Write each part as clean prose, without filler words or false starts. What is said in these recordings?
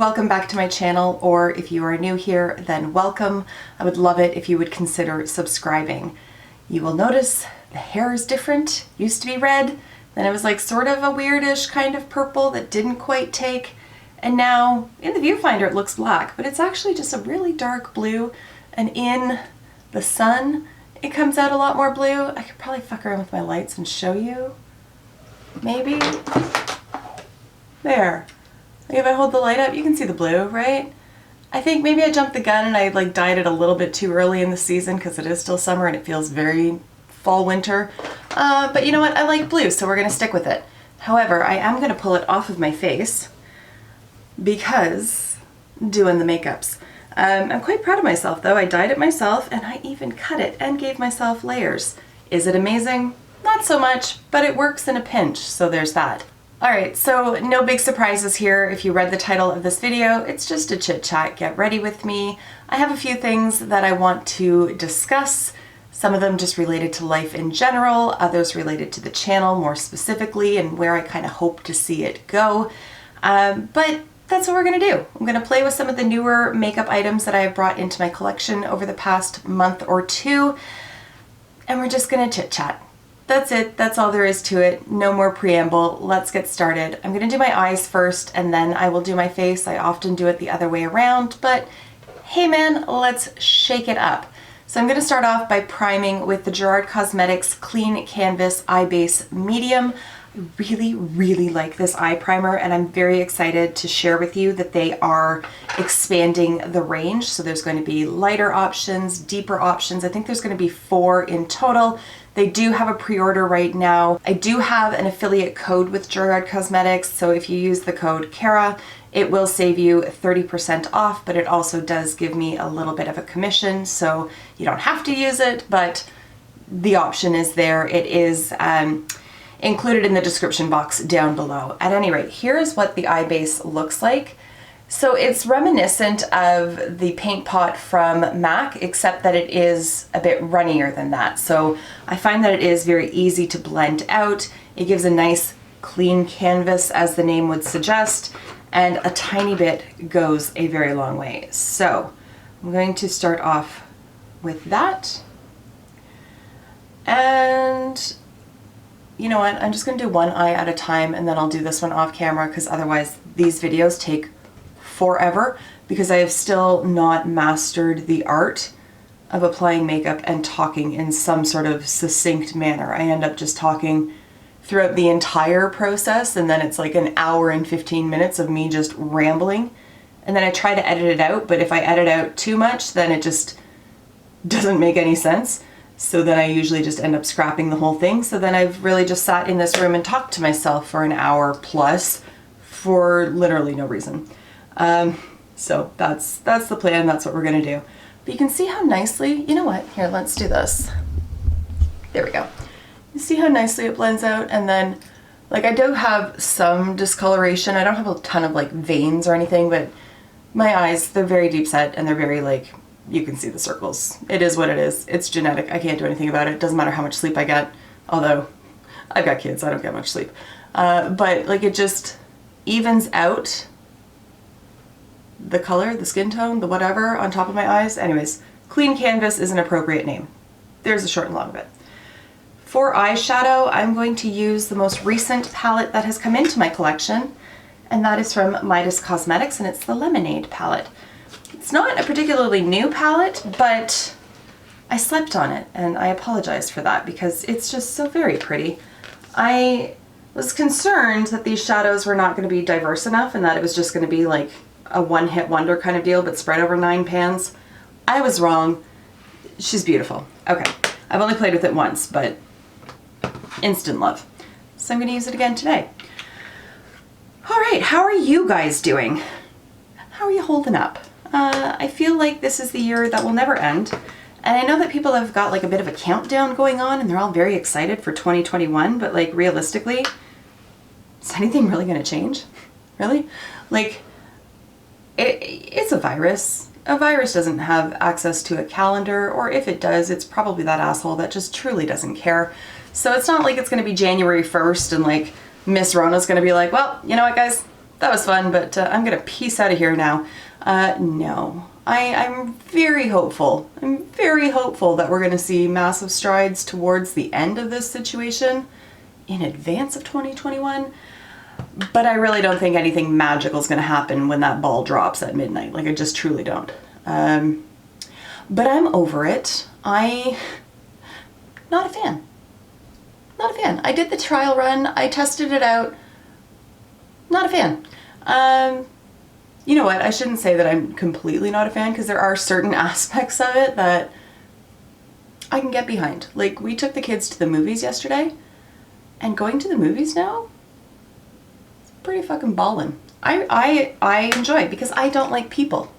welcome back to my channel, or if you are new here, then welcome. I would love it if you would consider subscribing. You will notice the hair is different. Used to be red, then it was like sort of a weirdish kind of purple that didn't quite take, and now in the viewfinder it looks black, but it's actually just a really dark blue, and in the sun it comes out a lot more blue. I could probably fuck around with my lights and show you. Maybe. There. Like if I hold the light up, you can see the blue, right? I think maybe I jumped the gun and I like dyed it a little bit too early in the season because it is still summer and it feels very fall winter. But you know what? I like blue, so we're gonna stick with it. However, I am gonna pull it off of my face because doing the makeups. I'm quite proud of myself though. I dyed it myself and I even cut it and gave myself layers. Is it amazing? Not so much, but it works in a pinch, so there's that. Alright, so no big surprises here. If you read the title of this video, it's just a chit chat. Get ready with me. I have a few things that I want to discuss. Some of them just related to life in general, others related to the channel more specifically and where I kind of hope to see it go. But that's what we're going to do. I'm going to play with some of the newer makeup items that I have brought into my collection over the past month or two, and we're just going to chit chat. That's it. That's all there is to it. No more preamble. Let's get started. I'm going to do my eyes first and then I will do my face. I often do it the other way around, but hey man, let's shake it up. So I'm going to start off by priming with the Gerard Cosmetics Clean Canvas Eye Base Medium. I really like this eye primer, and I'm very excited to share with you that they are expanding the range. So there's going to be lighter options, deeper options. I think there's going to be 4 in total. They do have a pre-order right now. I do have an affiliate code with Gerard Cosmetics, so if you use the code Kara, it will save you 30% off, but it also does give me a little bit of a commission, so you don't have to use it, but the option is there. It is included in the description box down below. At any rate, here's what the eye base looks like. So it's reminiscent of the paint pot from MAC, except that it is a bit runnier than that. So I find that it is very easy to blend out. It gives a nice clean canvas, as the name would suggest, and a tiny bit goes a very long way. So I'm going to start off with that. And you know what, I'm just going to do one eye at a time and then I'll do this one off camera because otherwise these videos take forever because I have still not mastered the art of applying makeup and talking in some sort of succinct manner. I end up just talking throughout the entire process and then it's like an hour and 15 minutes of me just rambling, and then I try to edit it out, but if I edit out too much then it just doesn't make any sense. So then I usually just end up scrapping the whole thing. So then I've really just sat in this room and talked to myself for an hour plus for literally no reason. So that's the plan. That's what we're going to do. But you can see how nicely, you know what, here, let's do this. There we go. You see how nicely it blends out? And then like I do have some discoloration. I don't have a ton of like veins or anything, but my eyes, they're very deep set and they're very like, you can see the circles. It is what it is. It's genetic. I can't do anything about it. It doesn't matter how much sleep I get, although I've got kids, I don't get much sleep. But like it just evens out the color, the skin tone, the whatever on top of my eyes. Anyways, Clean Canvas is an appropriate name. There's the short and long of it. For eyeshadow, I'm going to use the most recent palette that has come into my collection, and that is from Midas Cosmetics, and it's the Lemonade palette. It's not a particularly new palette, but I slept on it and I apologize for that because it's just so very pretty. I was concerned that these shadows were not going to be diverse enough and that it was just going to be like a one-hit wonder kind of deal but spread over 9 pans. I was wrong. She's beautiful. Okay, I've only played with it once, but instant love. So I'm going to use it again today. All right, how are you guys doing? How are you holding up? I feel like this is the year that will never end, and I know that people have got like a bit of a countdown going on and they're all very excited for 2021, but like realistically, is anything really going to change? Really? Like, it's a virus. A virus doesn't have access to a calendar, or if it does, it's probably that asshole that just truly doesn't care. So it's not like it's going to be January 1st and like Miss Rona's going to be like, well, you know what guys, that was fun, but I'm gonna peace out of here now. No, I'm very hopeful. I'm very hopeful that we're gonna see massive strides towards the end of this situation in advance of 2021. But I really don't think anything magical is gonna happen when that ball drops at midnight. Like, I just truly don't. But I'm over it. Not a fan. Not a fan. I did the trial run. I tested it out. Not a fan. You know what? I shouldn't say that I'm completely not a fan, because there are certain aspects of it that I can get behind. Like, we took the kids to the movies yesterday, and going to the movies now, it's pretty fucking ballin'. I enjoy it because I don't like people.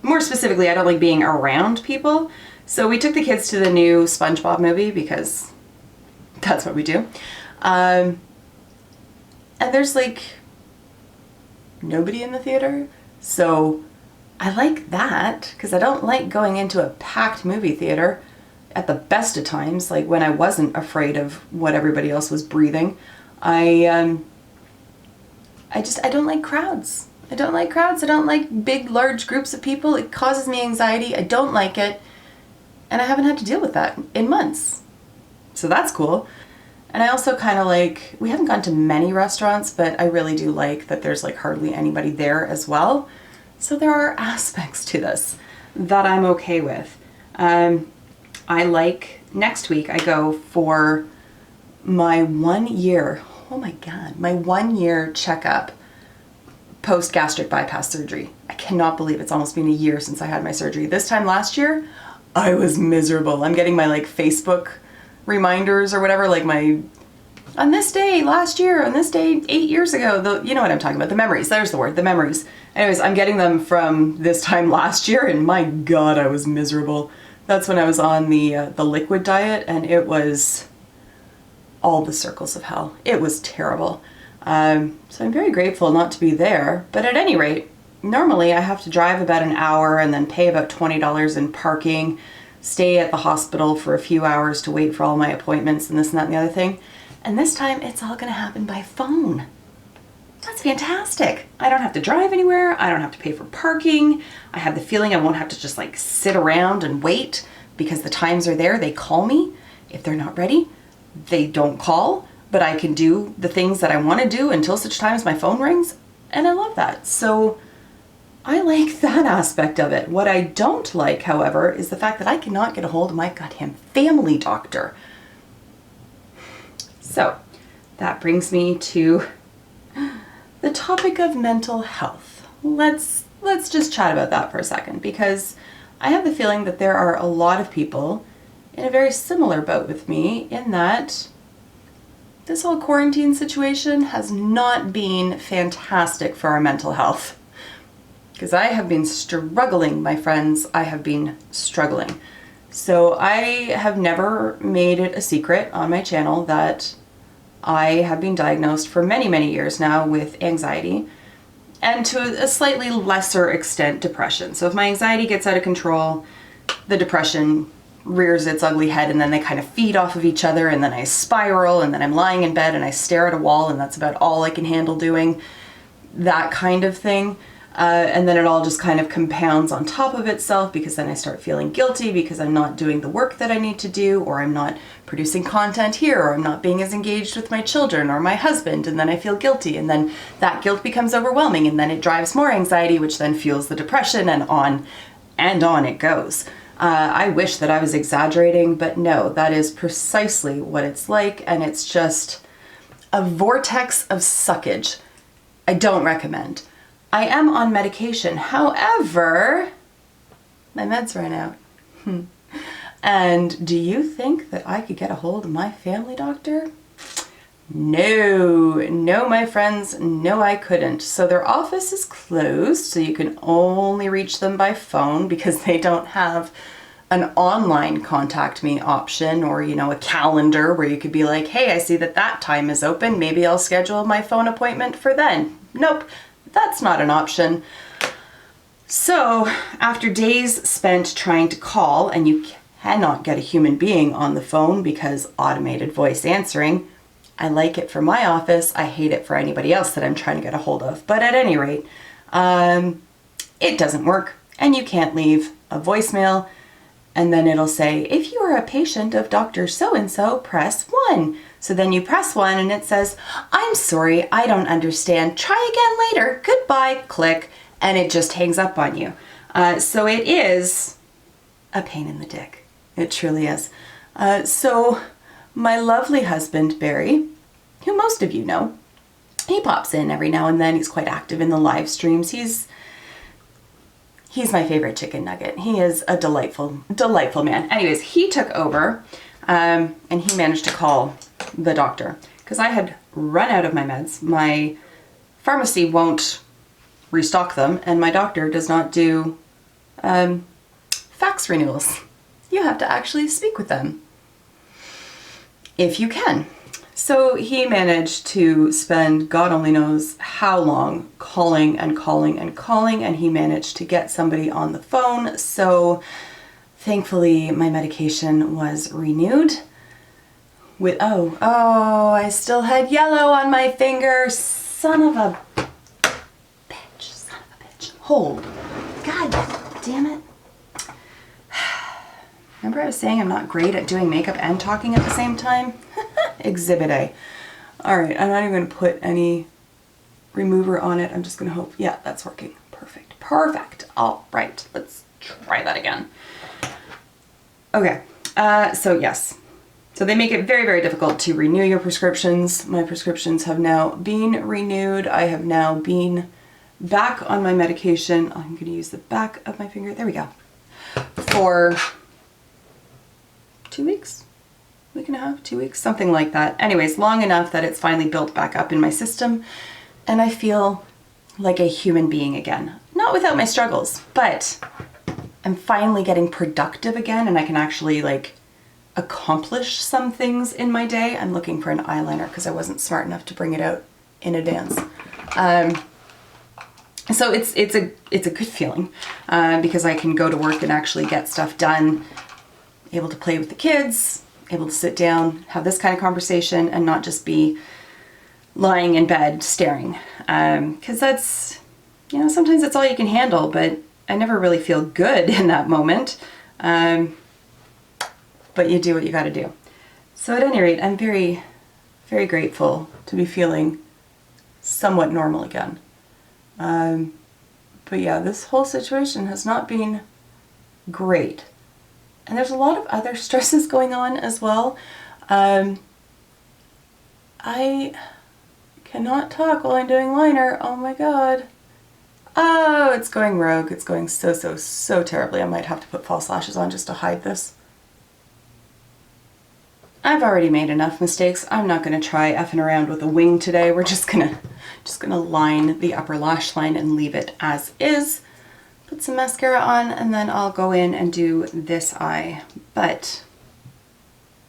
More specifically, I don't like being around people. So we took the kids to the new SpongeBob movie because that's what we do. And there's like nobody in the theater. So I like that because I don't like going into a packed movie theater at the best of times, like when I wasn't afraid of what everybody else was breathing. I don't like crowds. I don't like crowds. I don't like big, large groups of people. It causes me anxiety. I don't like it. And I haven't had to deal with that in months. So that's cool. And I also kind of like, we haven't gone to many restaurants, but I really do like that there's like hardly anybody there as well. So there are aspects to this that I'm okay with. I like, next week I go for my 1 year, oh my God, my 1 year checkup post gastric bypass surgery. I cannot believe it's almost been a year since I had my surgery. This time last year, I was miserable. I'm getting my like Facebook reminders or whatever, like my, on this day last year, on this day 8 years ago, you know what I'm talking about, the memories, there's the word, the memories. Anyways, I'm getting them from this time last year, and my God, I was miserable. That's when I was on the liquid diet, and it was all the circles of hell. It was terrible. So I'm very grateful not to be there, but at any rate, normally I have to drive about an hour and then pay about $20 in parking, stay at the hospital for a few hours to wait for all my appointments and this and that and the other thing. And this time it's all gonna happen by phone. That's fantastic. I don't have to drive anywhere. I don't have to pay for parking. I have the feeling I won't have to just like sit around and wait because the times are there. They call me. If they're not ready, they don't call, but I can do the things that I want to do until such time as my phone rings. And I love that. So I like that aspect of it. What I don't like, however, is the fact that I cannot get a hold of my goddamn family doctor. So that brings me to the topic of mental health. Let's just chat about that for a second, because I have the feeling that there are a lot of people in a very similar boat with me in that this whole quarantine situation has not been fantastic for our mental health. Because I have been struggling, my friends. I have been struggling. So I have never made it a secret on my channel that I have been diagnosed for many, many years now with anxiety, and to a slightly lesser extent, depression. So if my anxiety gets out of control, the depression rears its ugly head, and then they kind of feed off of each other, and then I spiral, and then I'm lying in bed and I stare at a wall, and that's about all I can handle doing, that kind of thing. And then it all just kind of compounds on top of itself, because then I start feeling guilty because I'm not doing the work that I need to do, or I'm not producing content here, or I'm not being as engaged with my children or my husband, and then I feel guilty, and then that guilt becomes overwhelming, and then it drives more anxiety, which then fuels the depression, and on it goes. I wish that I was exaggerating, but no, that is precisely what it's like, and it's just a vortex of suckage. I don't recommend. I am on medication, however, my meds ran out. And do you think that I could get a hold of my family doctor? No, my friends, no, I couldn't. So their office is closed, so you can only reach them by phone because they don't have an online contact me option, or, you know, a calendar where you could be like, hey, I see that time is open. Maybe I'll schedule my phone appointment for then. Nope, that's not an option. So after days spent trying to call, and you cannot get a human being on the phone because automated voice answering, I like it for my office. I hate it for anybody else that I'm trying to get a hold of. But at any rate, it doesn't work, and you can't leave a voicemail. And then it'll say, if you are a patient of Dr. So-and-so, press 1. So then you press 1 and it says, I'm sorry, I don't understand. Try again later. Goodbye. Click. And it just hangs up on you. So it is a pain in the dick. It truly is. So my lovely husband, Barry, who most of you know, he pops in every now and then. He's quite active in the live streams. He's my favorite chicken nugget. He is a delightful, delightful man. Anyways, he took over and he managed to call the doctor because I had run out of my meds. My pharmacy won't restock them, and my doctor does not do fax renewals. You have to actually speak with them if you can. So he managed to spend God only knows how long calling and calling and calling, and he managed to get somebody on the phone. So thankfully my medication was renewed with, oh, I still had yellow on my finger. Son of a bitch. Hold. God damn it. Remember I was saying I'm not great at doing makeup and talking at the same time? Exhibit A. All right, I'm not even going to put any remover on it. I'm just going to hope, yeah, that's working. Perfect. Perfect. All right, let's try that again. Okay, so yes. So they make it very, very difficult to renew your prescriptions. My prescriptions have now been renewed. I have now been back on my medication. I'm going to use the back of my finger. There we go. For 2 weeks? Week and a half, 2 weeks, something like that. Anyways, long enough that it's finally built back up in my system and I feel like a human being again. Not without my struggles, but I'm finally getting productive again and I can actually like accomplish some things in my day. I'm looking for an eyeliner because I wasn't smart enough to bring it out in advance. So it's a good feeling because I can go to work and actually get stuff done, able to play with the kids, able to sit down, have this kind of conversation and not just be lying in bed staring. Because that's, you know, sometimes that's all you can handle, but I never really feel good in that moment. But you do what you got to do. So at any rate, I'm very, very grateful to be feeling somewhat normal again. But yeah, this whole situation has not been great. And there's a lot of other stresses going on as well. I cannot talk while I'm doing liner. Oh my god. Oh, it's going rogue. It's going so terribly. I might have to put false lashes on just to hide this. I've already made enough mistakes. I'm not going to try effing around with a wing today. We're just gonna line the upper lash line and leave it as is. Put some mascara on and then I'll go in and do this eye. But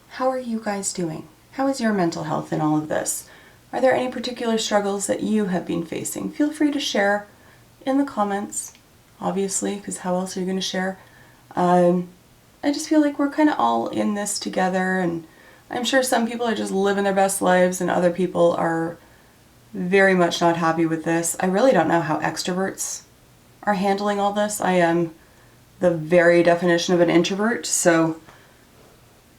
how are you guys doing? How is your mental health in all of this? Are there any particular struggles that you have been facing? Feel free to share in the comments, obviously, because how else are you going to share? I just feel like we're kind of all in this together, and I'm sure some people are just living their best lives and other people are very much not happy with this. I really don't know how extroverts are handling all this. I am the very definition of an introvert, so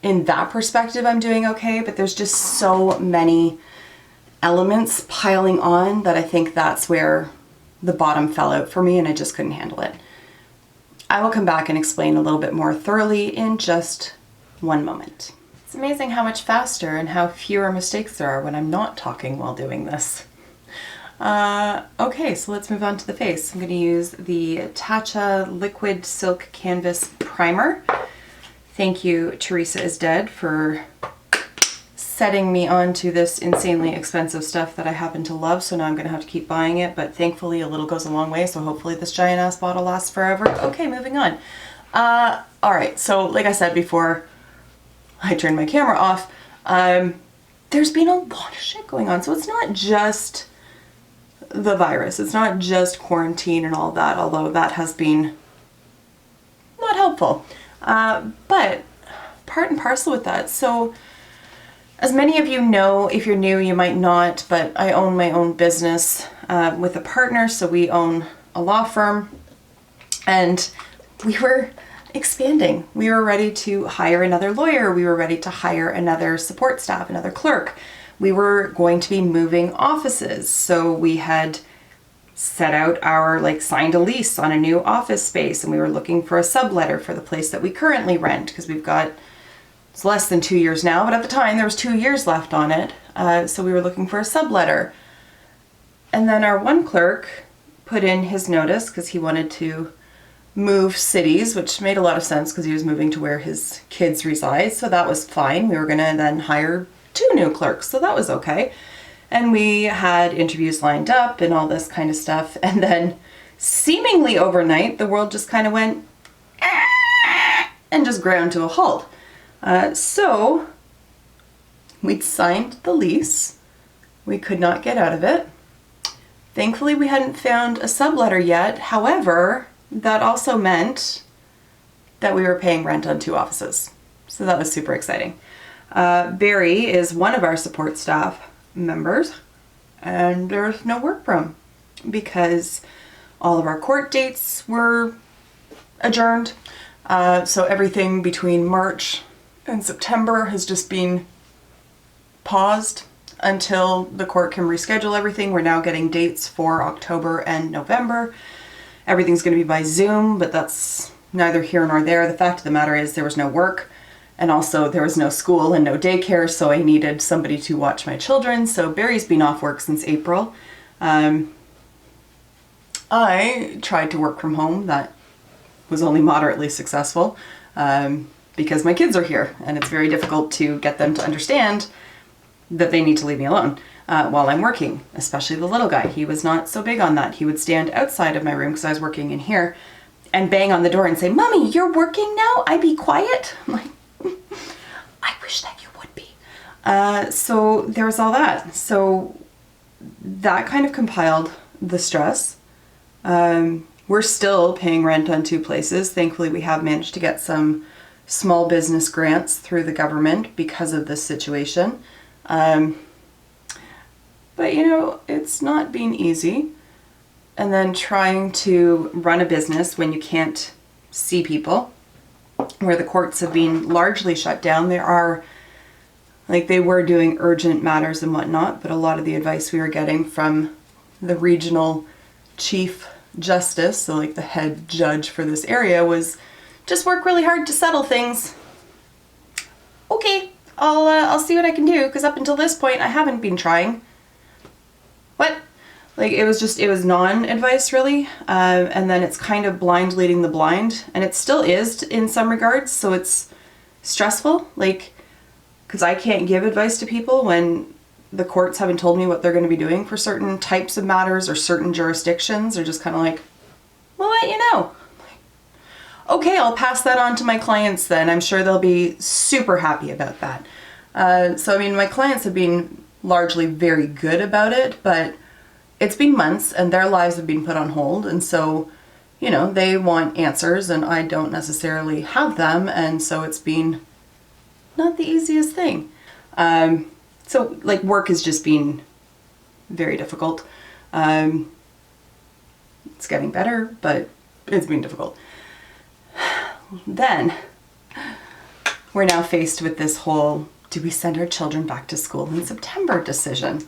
in that perspective I'm doing okay, but there's just so many elements piling on that I think that's where the bottom fell out for me and I just couldn't handle it. I will come back and explain a little bit more thoroughly in just one moment. It's amazing how much faster and how fewer mistakes there are when I'm not talking while doing this. Okay, so let's move on to the face. I'm going to use the Tatcha Liquid Silk Canvas Primer. Thank you, Teresa is Dead, for setting me onto this insanely expensive stuff that I happen to love, so now I'm going to have to keep buying it, but thankfully a little goes a long way, so hopefully this giant ass bottle lasts forever. Okay, moving on. Alright, so like I said before I turned my camera off, there's been a lot of shit going on, so it's not just the virus. It's not just quarantine and all that, although that has been not helpful. But part and parcel with that. So As many of you know, if you're new, you might not, but I own my own business with a partner, so we own a law firm, and we were expanding. We were ready to hire another lawyer. We were ready to hire another support staff, another clerk. We were going to be moving offices, so we had set out our, signed a lease on a new office space, and we were looking for a subletter for the place that we currently rent, because we've got, it's less than 2 years now, but at the time there was 2 years left on it, so we were looking for a subletter. And then our one clerk put in his notice because he wanted to move cities, which made a lot of sense because he was moving to where his kids reside, so that was fine. We were going to then hire 2 new clerks, so that was okay. And we had interviews lined up and all this kind of stuff, and then seemingly overnight the world just kind of went and just ground to a halt. So we'd signed the lease. We could not get out of it. Thankfully, we hadn't found a subletter yet. However, that also meant that we were paying rent on 2 offices. So that was super exciting. Barry is one of our support staff members, and there's no work from because all of our court dates were adjourned. So everything between March and September has just been paused until the court can reschedule everything. We're now getting dates for October and November. Everything's going to be by Zoom, but that's neither here nor there. The fact of the matter is there was no work, and also there was no school and no daycare, so I needed somebody to watch my children. So Barry's been off work since April. I tried to work from home. That was only moderately successful. Because my kids are here, and it's very difficult to get them to understand that they need to leave me alone while I'm working, especially the little guy. He was not so big on that. He would stand outside of my room because I was working in here and bang on the door and say, "Mommy, you're working now? I be quiet?" I'm like, I wish that you would be. So there was all that. So that kind of compiled the stress. We're still paying rent on 2 places. Thankfully, we have managed to get some small business grants through the government because of this situation. But it's not been easy. And then trying to run a business when you can't see people, where the courts have been largely shut down. There are, they were doing urgent matters and whatnot, but a lot of the advice we were getting from the regional chief justice, so the head judge for this area, was just work really hard to settle things. Okay, I'll see what I can do, because up until this point I haven't been trying. What? It was non-advice really, and then it's kind of blind leading the blind, and it still is in some regards, so it's stressful, because I can't give advice to people when the courts haven't told me what they're going to be doing for certain types of matters or certain jurisdictions. They're just kind of we'll let you know. Okay, I'll pass that on to my clients then. I'm sure they'll be super happy about that. So my clients have been largely very good about it, but it's been months and their lives have been put on hold. And so, they want answers and I don't necessarily have them. And so it's been not the easiest thing. So work has just been very difficult. It's getting better, but it's been difficult. Then we're now faced with this whole, do we send our children back to school in September decision?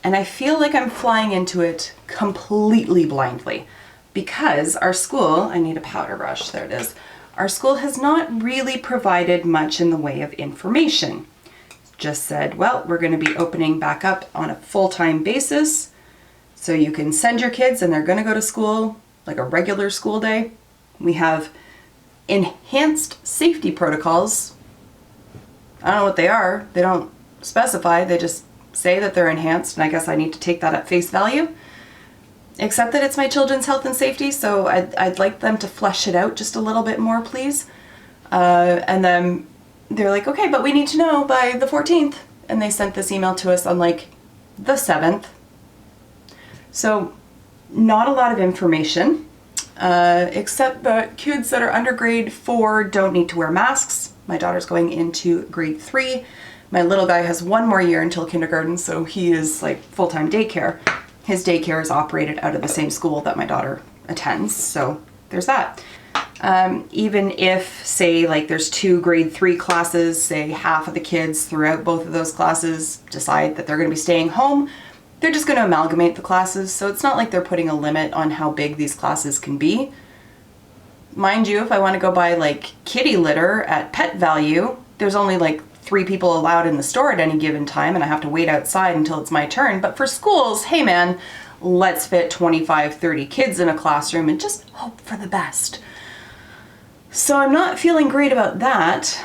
And I feel like I'm flying into it completely blindly because our school, I need a powder brush, there it is. Our school has not really provided much in the way of information. Just said, well, we're going to be opening back up on a full-time basis, so you can send your kids and they're going to go to school like a regular school day. We have enhanced safety protocols. I don't know what they are. They don't specify. They just say that they're enhanced, and I guess I need to take that at face value. Except that it's my children's health and safety, so I'd like them to flesh it out just a little bit more, please. And then they're like, okay, but we need to know by the 14th. And they sent this email to us on the 7th. So not a lot of information, except that kids that are under grade 4 don't need to wear masks. My daughter's going into grade 3. My little guy has 1 more year until kindergarten, so he is like full-time daycare. His daycare is operated out of the same school that my daughter attends, so there's that. Even if, say, like there's 2 grade 3 classes, say half of the kids throughout both of those classes decide that they're going to be staying home, they're just going to amalgamate the classes, so it's not like they're putting a limit on how big these classes can be. Mind you, if I want to go buy like kitty litter at Pet Value, there's only like 3 people allowed in the store at any given time, and I have to wait outside until it's my turn. But for schools, hey man, let's fit 25, 30 kids in a classroom and just hope for the best. So I'm not feeling great about that.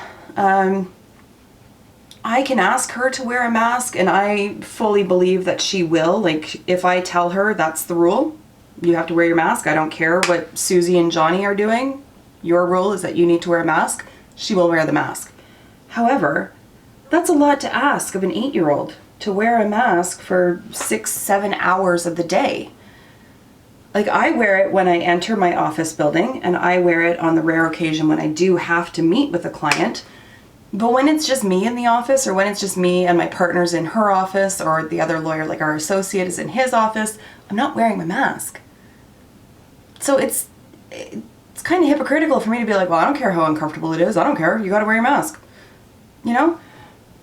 I can ask her to wear a mask, and I fully believe that she will. Like, if I tell her that's the rule, you have to wear your mask, I don't care what Susie and Johnny are doing, your rule is that you need to wear a mask, she will wear the mask. However, that's a lot to ask of an 8-year-old, to wear a mask for 6-7 hours of the day. Like, I wear it when I enter my office building, and I wear it on the rare occasion when I do have to meet with a client. But when it's just me in the office, or when it's just me and my partner's in her office, or the other lawyer, like our associate, is in his office, I'm not wearing my mask. So it's kind of hypocritical for me to be like, well, I don't care how uncomfortable it is, I don't care, you gotta wear your mask. You know?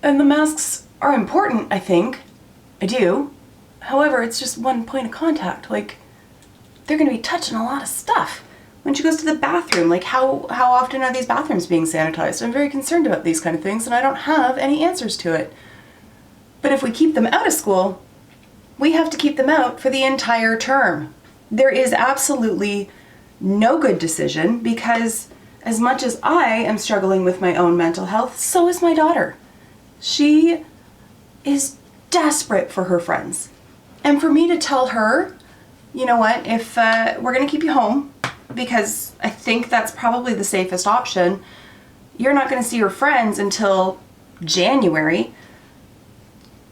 And the masks are important, I think. I do. However, it's just one point of contact. Like, they're going to be touching a lot of stuff. When she goes to the bathroom, like how often are these bathrooms being sanitized? I'm very concerned about these kind of things, and I don't have any answers to it. But if we keep them out of school, we have to keep them out for the entire term. There is absolutely no good decision, because as much as I am struggling with my own mental health, so is my daughter. She is desperate for her friends. And for me to tell her, you know what, if we're going to keep you home, because I think that's probably the safest option, you're not going to see your friends until January,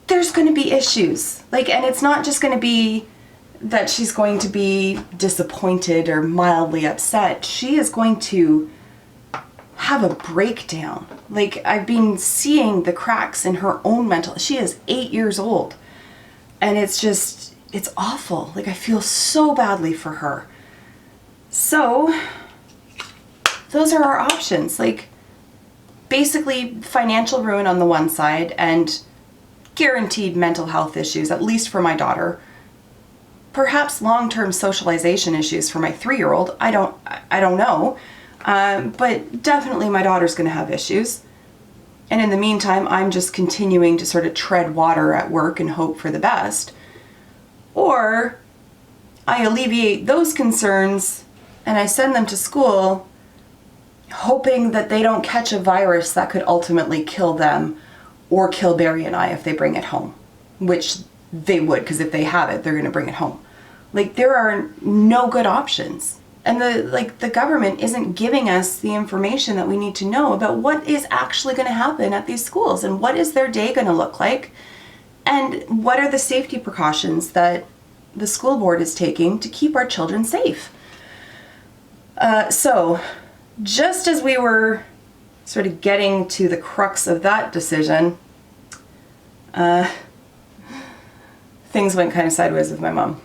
there's going to be issues. Like, and it's not just going to be that she's going to be disappointed or mildly upset. She is going to have a breakdown. Like, I've been seeing the cracks in her own mental. She is 8 years old, and it's just, it's awful. Like, I feel so badly for her. So those are our options. Like, basically financial ruin on the one side and guaranteed mental health issues, at least for my daughter. Perhaps long-term socialization issues for my 3-year-old. I don't know. But definitely my daughter's going to have issues. And in the meantime, I'm just continuing to sort of tread water at work and hope for the best. Or I alleviate those concerns and I send them to school hoping that they don't catch a virus that could ultimately kill them or kill Barry and I if they bring it home. Which they would, because if they have it, they're going to bring it home. Like, there are no good options. And the government isn't giving us the information that we need to know about what is actually going to happen at these schools, and what is their day going to look like, and what are the safety precautions that the school board is taking to keep our children safe. So just as we were sort of getting to the crux of that decision, things went kind of sideways with my mom.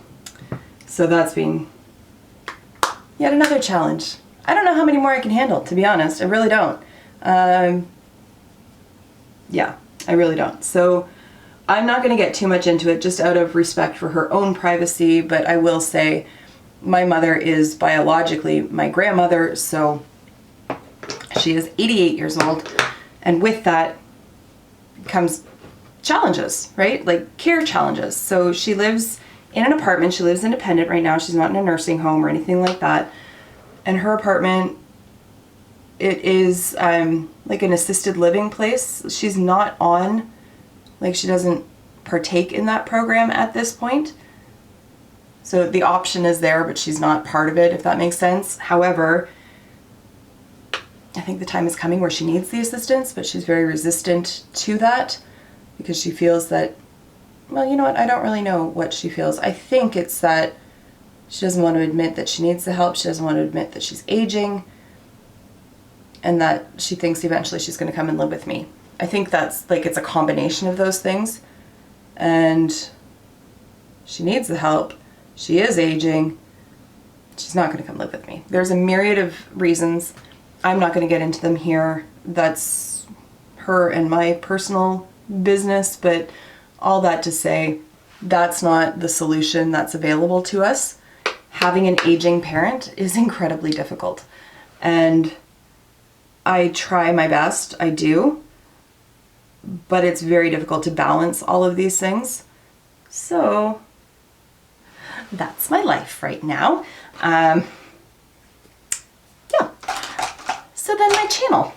So that's been yet another challenge. I don't know how many more I can handle, to be honest. I really don't. Yeah, I really don't. So I'm not going to get too much into it, just out of respect for her own privacy, but I will say my mother is biologically my grandmother, so she is 88 years old, and with that comes challenges, right? Like care challenges. So she lives in an apartment. She lives independent right now. She's not in a nursing home or anything like that. And her apartment, it is like an assisted living place. She's not on, like, she doesn't partake in that program at this point. So the option is there, but she's not part of it, if that makes sense. However, I think the time is coming where she needs the assistance, but she's very resistant to that because she feels that, well, you know what, I don't really know what she feels. I think it's that she doesn't want to admit that she needs the help. She doesn't want to admit that she's aging, and that she thinks eventually she's going to come and live with me. I think that's like, it's a combination of those things. And she needs the help. She is aging. She's not going to come live with me. There's a myriad of reasons. I'm not going to get into them here. That's her and my personal business, but all that to say, that's not the solution that's available to us. Having an aging parent is incredibly difficult. And I try my best, I do, but it's very difficult to balance all of these things. So that's my life right now. Yeah. So then my channel.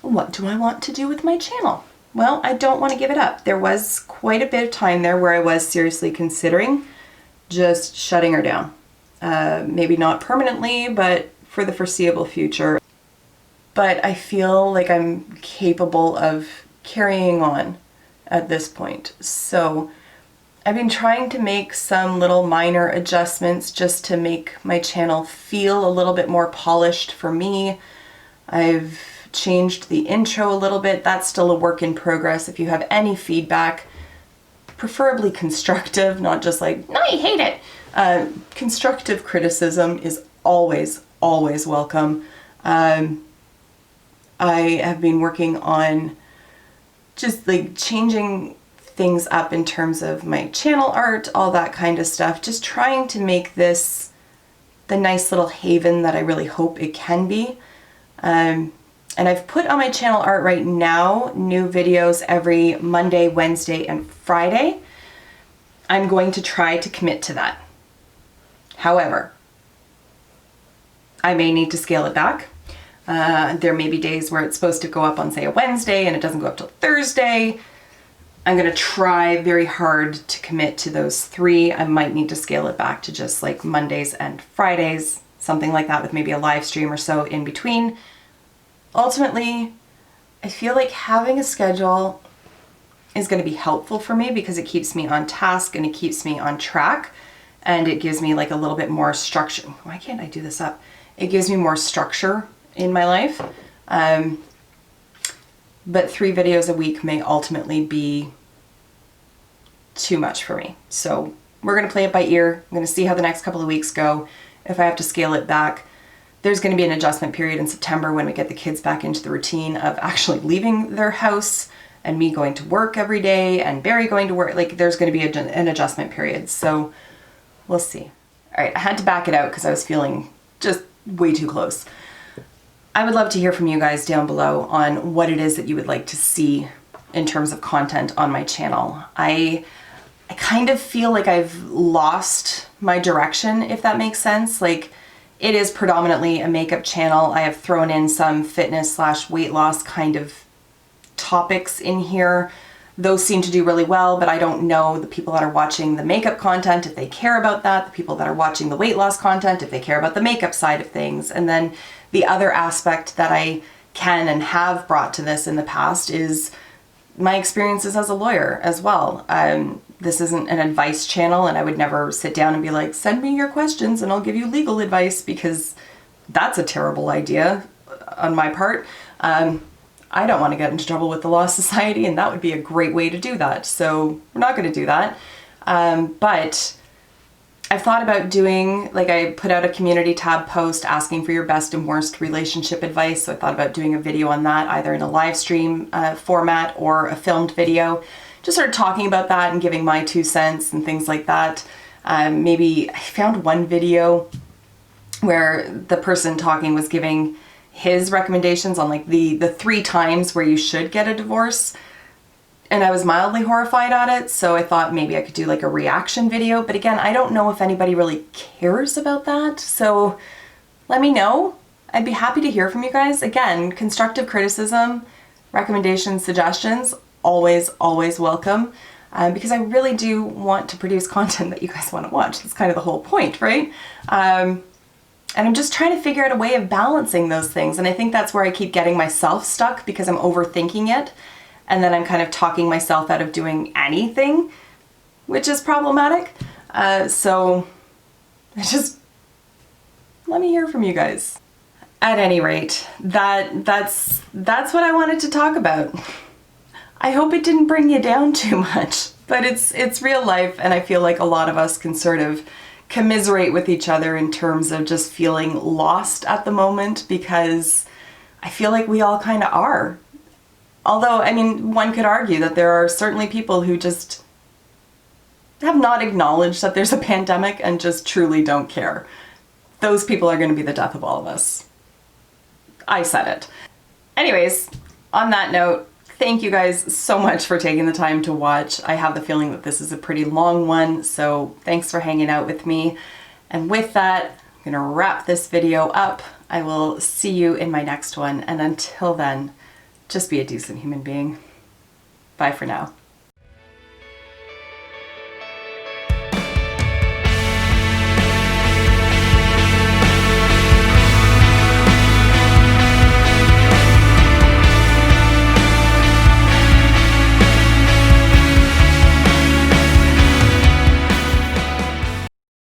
What do I want to do with my channel? Well, I don't want to give it up. There was quite a bit of time there where I was seriously considering just shutting her down. Maybe not permanently, but for the foreseeable future. But I feel like I'm capable of carrying on at this point. So I've been trying to make some little minor adjustments just to make my channel feel a little bit more polished for me. I've changed the intro a little bit. That's still a work in progress. If you have any feedback, preferably constructive, not just like, no, I hate it. Constructive criticism is always, always welcome. I have been working on just like changing things up in terms of my channel art, all that kind of stuff. Just trying to make this the nice little haven that I really hope it can be. And I've put on my channel art right now new videos every Monday, Wednesday, and Friday. I'm going to try to commit to that. However, I may need to scale it back. There may be days where it's supposed to go up on, say, a Wednesday and it doesn't go up till Thursday. I'm going to try very hard to commit to those 3. I might need to scale it back to just like Mondays and Fridays, something like that, with maybe a live stream or so in between. Ultimately, I feel like having a schedule is going to be helpful for me because it keeps me on task and it keeps me on track, and it gives me like a little bit more structure. Why can't I do this up? It gives me more structure in my life. But 3 videos a week may ultimately be too much for me. So we're going to play it by ear. I'm going to see how the next couple of weeks go. If I have to scale it back, there's going to be an adjustment period in September when we get the kids back into the routine of actually leaving their house and me going to work every day and Barry going to work. Like, there's going to be an adjustment period. So we'll see. All right, I had to back it out because I was feeling just way too close. I would love to hear from you guys down below on what it is that you would like to see in terms of content on my channel. I kind of feel like I've lost my direction, if that makes sense. Like, it is predominantly a makeup channel. I have thrown in some fitness / weight loss kind of topics in here. Those seem to do really well, but I don't know the people that are watching the makeup content, if they care about that, the people that are watching the weight loss content, if they care about the makeup side of things. And then the other aspect that I can and have brought to this in the past is my experiences as a lawyer as well. This isn't an advice channel, and I would never sit down and be like, send me your questions and I'll give you legal advice, because that's a terrible idea on my part. I don't want to get into trouble with the Law Society, and that would be a great way to do that. So we're not going to do that. But I've thought about doing, like, I put out a community tab post asking for your best and worst relationship advice. So I thought about doing a video on that, either in a live stream format or a filmed video. Just sort of talking about that and giving my 2 cents and things like that. Maybe I found one video where the person talking was giving his recommendations on like the 3 times where you should get a divorce. And I was mildly horrified at it, so I thought maybe I could do like a reaction video. But again, I don't know if anybody really cares about that. So let me know. I'd be happy to hear from you guys. Again, constructive criticism, recommendations, suggestions, always, always welcome. Because I really do want to produce content that you guys want to watch. That's kind of the whole point, right? And I'm just trying to figure out a way of balancing those things. And I think that's where I keep getting myself stuck, because I'm overthinking it. And then I'm kind of talking myself out of doing anything, which is problematic. So just let me hear from you guys. At any rate, that's what I wanted to talk about. I hope it didn't bring you down too much, but it's real life, and I feel like a lot of us can sort of commiserate with each other in terms of just feeling lost at the moment, because I feel like we all kind of are. Although, I mean, one could argue that there are certainly people who just have not acknowledged that there's a pandemic and just truly don't care. Those people are going to be the death of all of us. I said it. Anyways, on that note, thank you guys so much for taking the time to watch. I have the feeling that this is a pretty long one, so thanks for hanging out with me. And with that, I'm gonna wrap this video up. I will see you in my next one, and until then, just be a decent human being. Bye for now.